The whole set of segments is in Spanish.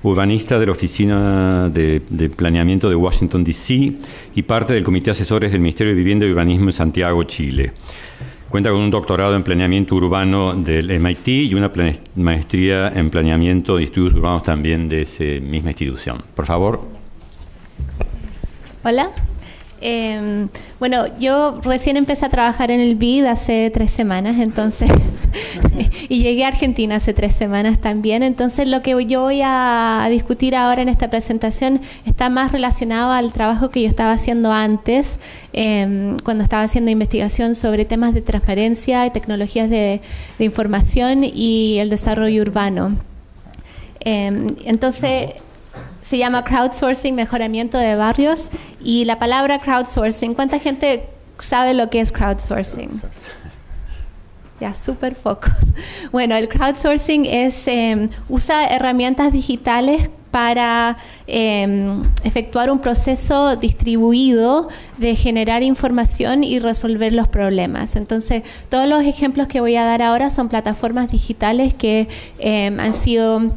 urbanista de la Oficina de Planeamiento de Washington, D.C. y parte del Comité Asesores del Ministerio de Vivienda y Urbanismo en Santiago, Chile. Cuenta con un doctorado en Planeamiento Urbano del MIT y una maestría en Planeamiento de Estudios Urbanos también de esa misma institución. Por favor. Hola. Bueno, yo recién empecé a trabajar en el BID hace 3 semanas, entonces, y llegué a Argentina hace 3 semanas también. Entonces, lo que yo voy a discutir ahora en esta presentación está más relacionado al trabajo que yo estaba haciendo antes, cuando estaba haciendo investigación sobre temas de transparencia y tecnologías de información y el desarrollo urbano. Entonces, se llama crowdsourcing, mejoramiento de barrios, y la palabra crowdsourcing, ¿cuánta gente sabe lo que es crowdsourcing? Ya, súper poco. Bueno, el crowdsourcing usa herramientas digitales para efectuar un proceso distribuido de generar información y resolver los problemas. Entonces, todos los ejemplos que voy a dar ahora son plataformas digitales que han sido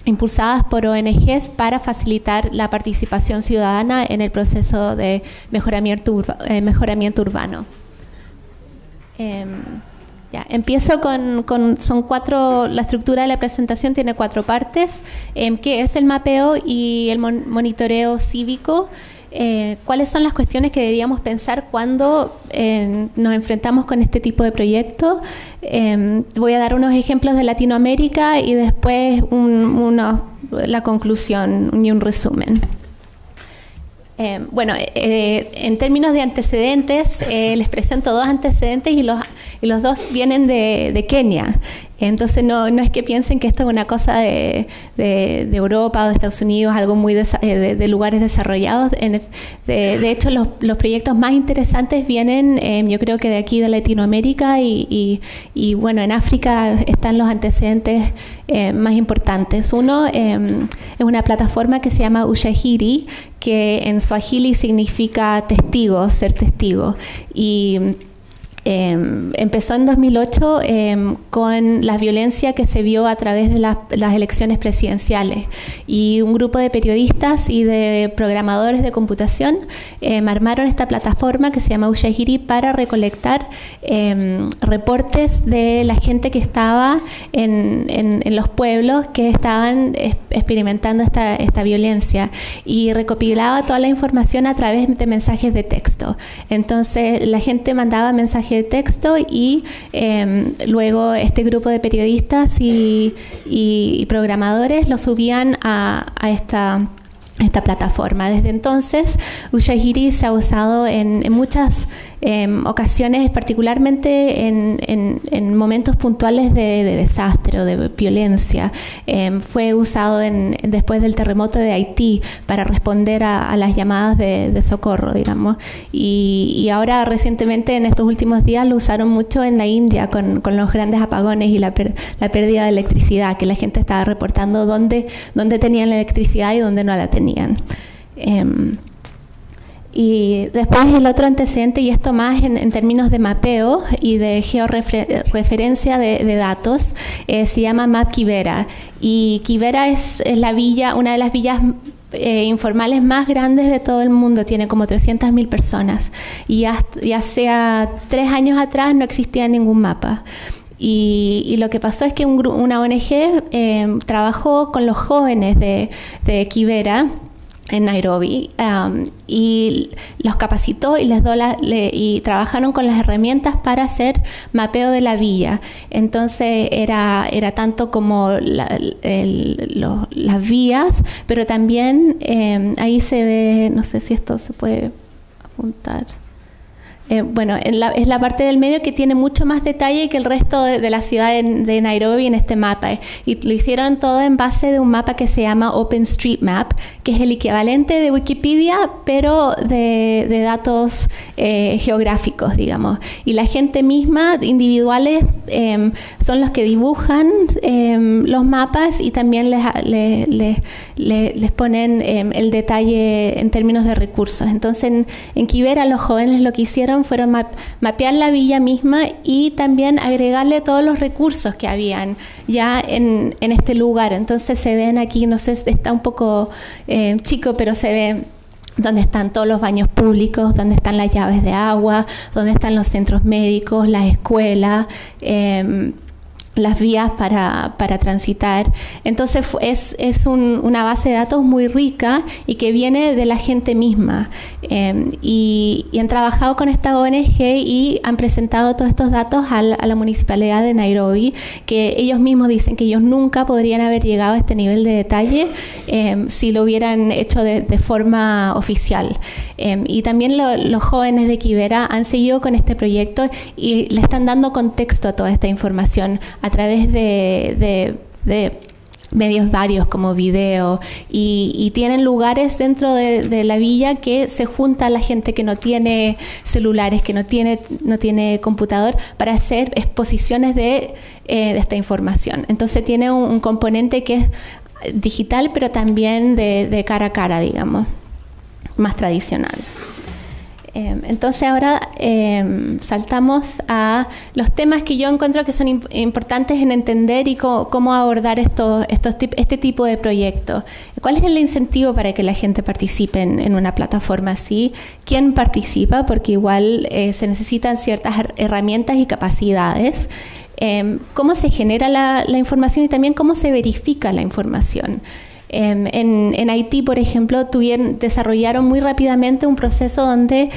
impulsadas por ONGs para facilitar la participación ciudadana en el proceso de mejoramiento urbano. Empiezo son 4, la estructura de la presentación tiene 4 partes, que es el mapeo y el monitoreo cívico. ¿Cuáles son las cuestiones que deberíamos pensar cuando nos enfrentamos con este tipo de proyectos? Voy a dar unos ejemplos de Latinoamérica y después la conclusión y un resumen. Bueno, en términos de antecedentes, les presento 2 antecedentes y los 2 vienen de Kenia. Entonces no es que piensen que esto es una cosa de Europa o de Estados Unidos, algo muy de lugares desarrollados. De hecho, los proyectos más interesantes vienen, yo creo que de aquí de Latinoamérica y bueno, en África están los antecedentes más importantes. Uno es una plataforma que se llama Ushahidi, que en Swahili significa testigo, ser testigo. Y empezó en 2008 con la violencia que se vio a través de las elecciones presidenciales, y un grupo de periodistas y de programadores de computación armaron esta plataforma que se llama Ushahidi para recolectar reportes de la gente que estaba en los pueblos que estaban experimentando esta violencia, y recopilaba toda la información a través de mensajes de texto. Entonces la gente mandaba mensajes de texto y luego este grupo de periodistas y programadores lo subían a esta plataforma. Desde entonces, Ushahidi se ha usado en muchas ocasiones, particularmente en momentos puntuales de desastre o de violencia. Fue usado después del terremoto de Haití para responder a las llamadas de socorro, digamos. Y ahora, recientemente, en estos últimos días, lo usaron mucho en la India con los grandes apagones y la pérdida de electricidad, que la gente estaba reportando dónde tenían la electricidad y dónde no la tenían. Y después el otro antecedente, y esto más en términos de mapeo y de georreferencia de datos, se llama Map Kibera. Y Kibera es la villa, una de las villas informales más grandes de todo el mundo, tiene como 300.000 personas. Y hace 3 años atrás no existía ningún mapa. Y lo que pasó es que una ONG trabajó con los jóvenes de Kibera en Nairobi, y los capacitó y y trabajaron con las herramientas para hacer mapeo de la villa. Entonces era tanto como las vías, pero también ahí se ve, no sé si esto se puede apuntar. Bueno, es la parte del medio que tiene mucho más detalle que el resto de la ciudad de Nairobi en este mapa. Y lo hicieron todo en base de un mapa que se llama OpenStreetMap, que es el equivalente de Wikipedia, pero de datos geográficos, les Y la gente misma, individuales, son los que dibujan los mapas y también les ponen el detalle en términos de recursos. Entonces, en Kibera los jóvenes lo que hicieron hicieron fueron mapear la villa misma y también agregarle todos los recursos que habían ya en este lugar. Entonces se ven aquí, no sé, está un poco chico, pero se ve donde están todos los baños públicos, donde están las llaves de agua, donde están los centros médicos, las escuelas, las vías para transitar. Entonces es una base de datos muy rica y que viene de la gente misma. Y han trabajado con esta ONG y han presentado todos estos datos a la Municipalidad de Nairobi, que ellos mismos dicen que ellos nunca podrían haber llegado a este nivel de detalle si lo hubieran hecho de forma oficial. Y también los jóvenes de Kibera han seguido con este proyecto y le están dando contexto a toda esta información a través de medios varios como video y tienen lugares dentro de la villa que se junta la gente que no tiene celulares, que no tiene computador, para hacer exposiciones de esta información. Entonces tiene un componente que es digital, pero también de cara a cara, digamos, más tradicional. Entonces ahora saltamos a los temas que yo encuentro que son importantes en entender y cómo abordar este tipo de proyectos. ¿Cuál es el incentivo para que la gente participe en una plataforma así? ¿Quién participa? Porque igual se necesitan ciertas herramientas y capacidades. ¿Cómo se genera la información y también cómo se verifica la información? En Haití, por ejemplo, desarrollaron muy rápidamente un proceso donde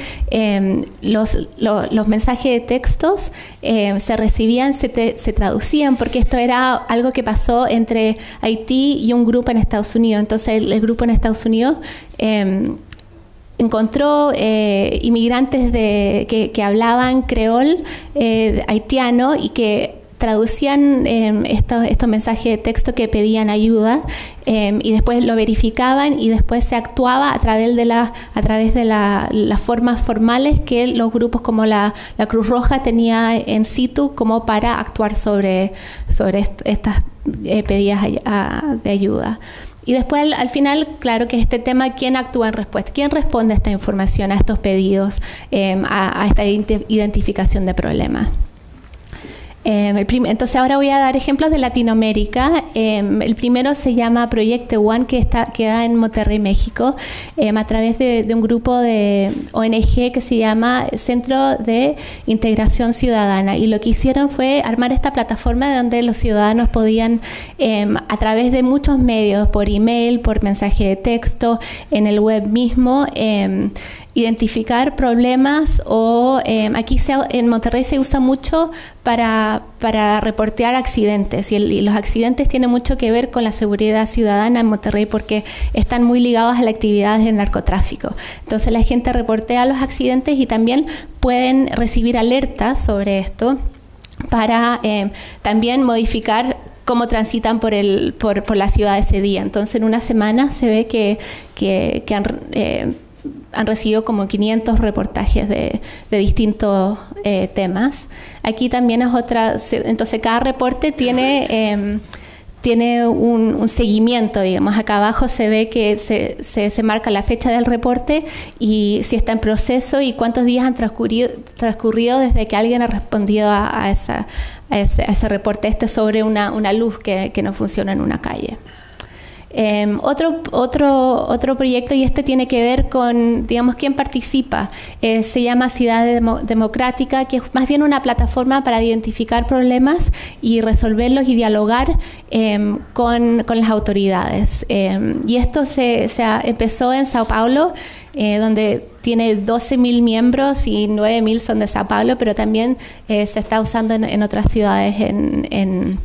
los mensajes de textos se recibían, se traducían, porque esto era algo que pasó entre Haití y un grupo en Estados Unidos. Entonces el grupo en Estados Unidos encontró inmigrantes que hablaban creol haitiano y que traducían estos mensajes de texto que pedían ayuda y después lo verificaban y después se actuaba a través de las formas formales que los grupos como la Cruz Roja tenía en situ como para actuar sobre estas pedidas de ayuda. Y después, al final, claro que este tema, ¿quién actúa en respuesta? ¿Quién responde a esta información, a estos pedidos, a esta identificación de problemas? Entonces ahora voy a dar ejemplos de Latinoamérica. El primero se llama Proyecto One, que da en Monterrey, México, a través de un grupo de ONG que se llama Centro de Integración Ciudadana, y lo que hicieron fue armar esta plataforma donde los ciudadanos podían, a través de muchos medios, por email, por mensaje de texto, en el web mismo, identificar problemas o aquí en Monterrey se usa mucho para reportear accidentes y los accidentes tienen mucho que ver con la seguridad ciudadana en Monterrey porque están muy ligados a las actividades de narcotráfico. Entonces la gente reportea los accidentes y también pueden recibir alertas sobre esto para también modificar cómo transitan por la ciudad ese día. Entonces en una semana se ve que han recibido como 500 reportajes de distintos temas. Aquí también es otra, entonces cada reporte tiene un seguimiento, digamos. Acá abajo se ve que se marca la fecha del reporte y si está en proceso y cuántos días han transcurrido desde que alguien ha respondido a ese reporte sobre una luz que no funciona en una calle. Otro proyecto, y este tiene que ver con, digamos, quién participa, se llama Ciudad Democrática, que es más bien una plataforma para identificar problemas y resolverlos y dialogar con las autoridades. Y esto se empezó en Sao Paulo, donde tiene 12.000 miembros y 9.000 son de Sao Paulo, pero también se está usando en otras ciudades en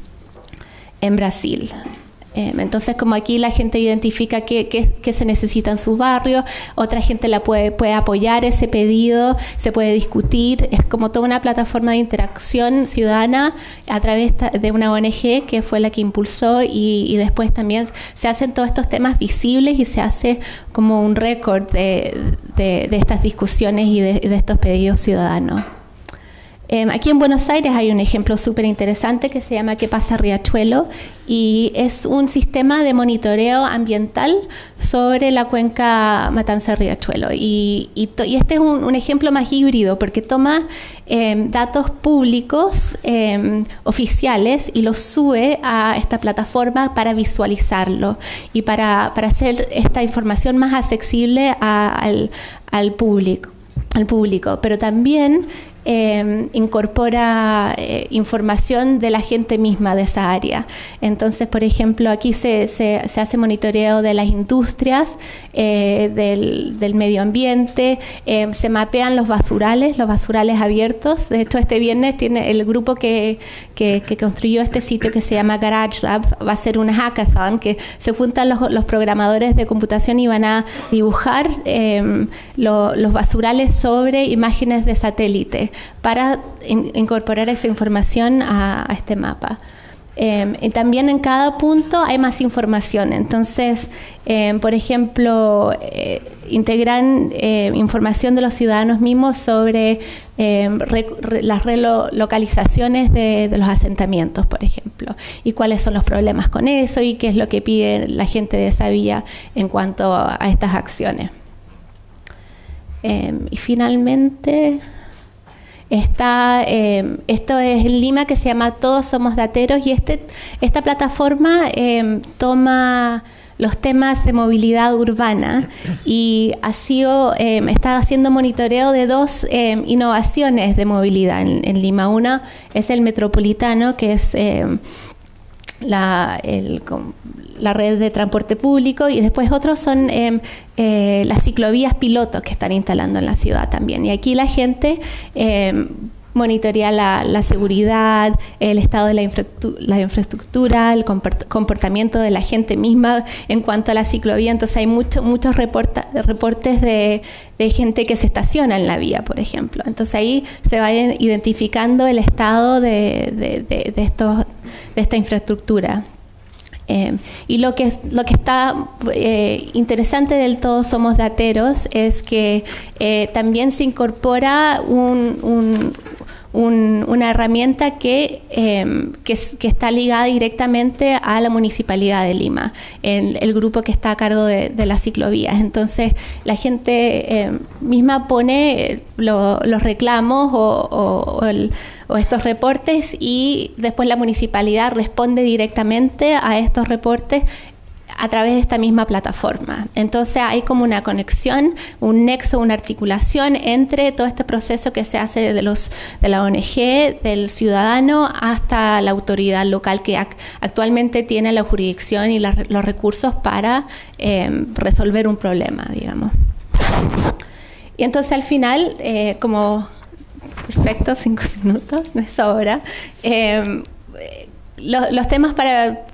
Brasil. Entonces, como aquí la gente identifica qué se necesita en su barrio, otra gente puede apoyar ese pedido, se puede discutir, es como toda una plataforma de interacción ciudadana a través de una ONG que fue la que impulsó y después también se hacen todos estos temas visibles y se hace como un récord de estas discusiones y de estos pedidos ciudadanos. Aquí en Buenos Aires hay un ejemplo súper interesante que se llama ¿Qué pasa Riachuelo? Y es un sistema de monitoreo ambiental sobre la cuenca Matanza-Riachuelo. Y este es un ejemplo más híbrido porque toma datos públicos oficiales y los sube a esta plataforma para visualizarlo y para hacer esta información más accesible al público. Pero también incorpora información de la gente misma de esa área. Entonces, por ejemplo, aquí se hace monitoreo de las industrias, del medio ambiente, se mapean los basurales abiertos. De hecho, este viernes tiene el grupo que construyó este sitio que se llama Garage Lab, va a ser un hackathon que se juntan los programadores de computación y van a dibujar los basurales sobre imágenes de satélite para incorporar esa información a este mapa. Y también en cada punto hay más información. Entonces, por ejemplo, integran información de los ciudadanos mismos sobre las relocalizaciones de los asentamientos, por ejemplo, y cuáles son los problemas con eso y qué es lo que pide la gente de esa villa en cuanto a estas acciones. Y finalmente esto es en Lima, que se llama Todos Somos Dateros, y esta plataforma toma los temas de movilidad urbana y está haciendo monitoreo de dos innovaciones de movilidad en Lima. Una es el metropolitano, que es la red de transporte público, y después otros son las ciclovías pilotos que están instalando en la ciudad también. Y aquí la gente monitorea la seguridad, el estado de la infraestructura, el comportamiento de la gente misma en cuanto a la ciclovía. Entonces hay muchos reportes de gente que se estaciona en la vía, por ejemplo. Entonces ahí se va identificando el estado de esta infraestructura. Y lo que está interesante del Todos Somos Dateros es que también se incorpora una herramienta que está ligada directamente a la Municipalidad de Lima, el grupo que está a cargo de las ciclovías. Entonces la gente misma pone los reclamos o estos reportes, y después la municipalidad responde directamente a estos reportes a través de esta misma plataforma. Entonces hay como una conexión, un nexo, una articulación entre todo este proceso que se hace de la ONG, del ciudadano, hasta la autoridad local que actualmente tiene la jurisdicción y los recursos para resolver un problema, digamos. Y entonces al final, perfecto, 5 minutos, no es sobra. Los temas para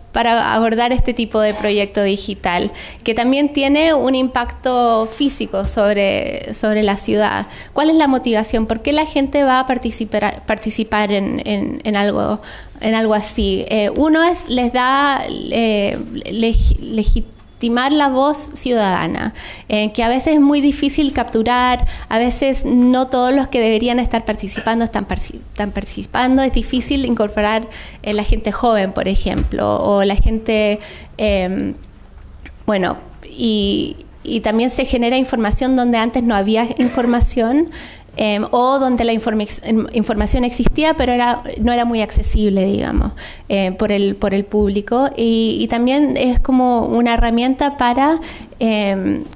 abordar este tipo de proyecto digital, que también tiene un impacto físico sobre la ciudad. ¿Cuál es la motivación? ¿Por qué la gente va a participar en algo así? Uno les da legitimar la voz ciudadana, que a veces es muy difícil capturar, a veces no todos los que deberían estar participando están participando, es difícil incorporar la gente joven, por ejemplo, o la gente, y también se genera información donde antes no había información, o donde la información existía pero no era muy accesible, digamos, por el público, y también es como una herramienta para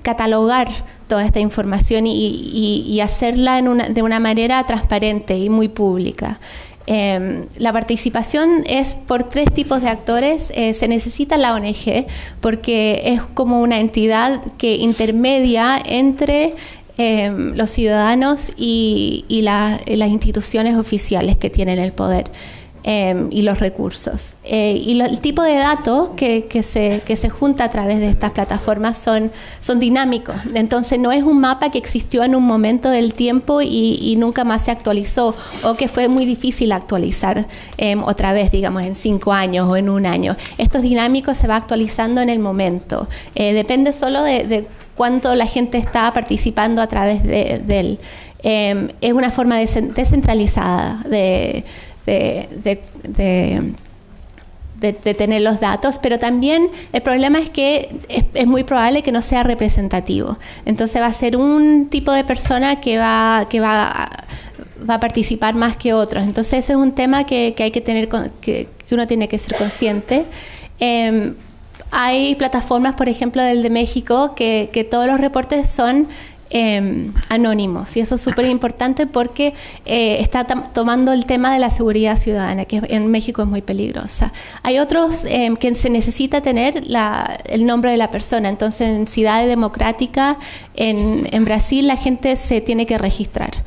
catalogar toda esta información y hacerla de una manera transparente y muy pública. La participación es por 3 tipos de actores. Se necesita la ONG porque es como una entidad que intermedia entre los ciudadanos y las instituciones oficiales que tienen el poder y los recursos. Y el tipo de datos que se junta a través de estas plataformas son dinámicos. Entonces no es un mapa que existió en un momento del tiempo y nunca más se actualizó, o que fue muy difícil actualizar otra vez, digamos, en 5 años o en 1 año. Esto es dinámico, se va actualizando en el momento. Depende solo de cuánto la gente está participando a través de él. es una forma descentralizada de tener los datos, pero también el problema es que es muy probable que no sea representativo. Entonces va a ser un tipo de persona que va a participar más que otros. Entonces ese es un tema que hay que tener, que uno tiene que ser consciente. Hay plataformas, por ejemplo, del de México, que todos los reportes son anónimos, y eso es súper importante porque está tomando el tema de la seguridad ciudadana, que en México es muy peligrosa. Hay otros que se necesita tener el nombre de la persona. Entonces, en Cidade Democrática, en Brasil, la gente se tiene que registrar.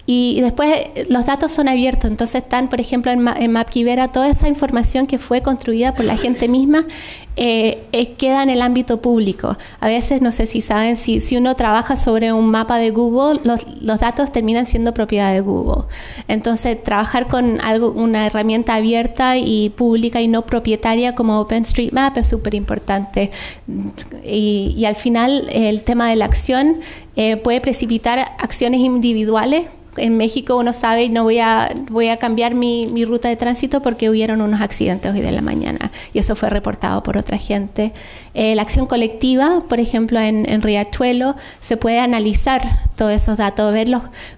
Y después los datos son abiertos, entonces están, por ejemplo, en Mapquivera, toda esa información que fue construida por la gente misma queda en el ámbito público. A veces, no sé si saben, si uno trabaja sobre un mapa de Google, los datos terminan siendo propiedad de Google. Entonces, trabajar con una herramienta abierta y pública y no propietaria como OpenStreetMap es súper importante. Y al final, el tema de la acción puede precipitar acciones individuales. En México uno sabe, no voy a cambiar mi ruta de tránsito porque hubieron unos accidentes hoy de la mañana, y eso fue reportado por otra gente. La acción colectiva, por ejemplo, en Riachuelo, se puede analizar todos esos datos, ver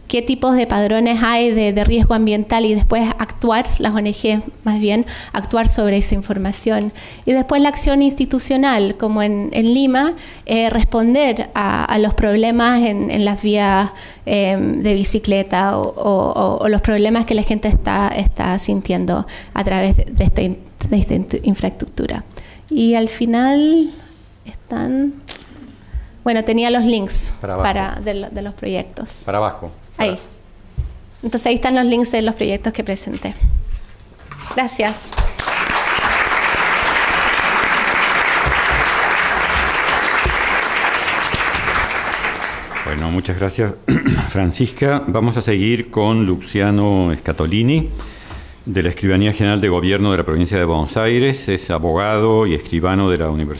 qué tipos de padrones hay de riesgo ambiental, y después actuar, las ONG más bien, actuar sobre esa información. Y después la acción institucional, como en Lima, responder a los problemas en las vías de bicicleta o los problemas que la gente está sintiendo a través de esta infraestructura. Y al final están... Bueno, tenía los links de los proyectos. Para abajo. Ahí. Entonces ahí están los links de los proyectos que presenté. Gracias. Bueno, muchas gracias, Francisca. Vamos a seguir con Luciano Scatolini, de la Escribanía General de Gobierno de la Provincia de Buenos Aires. Es abogado y escribano de la Universidad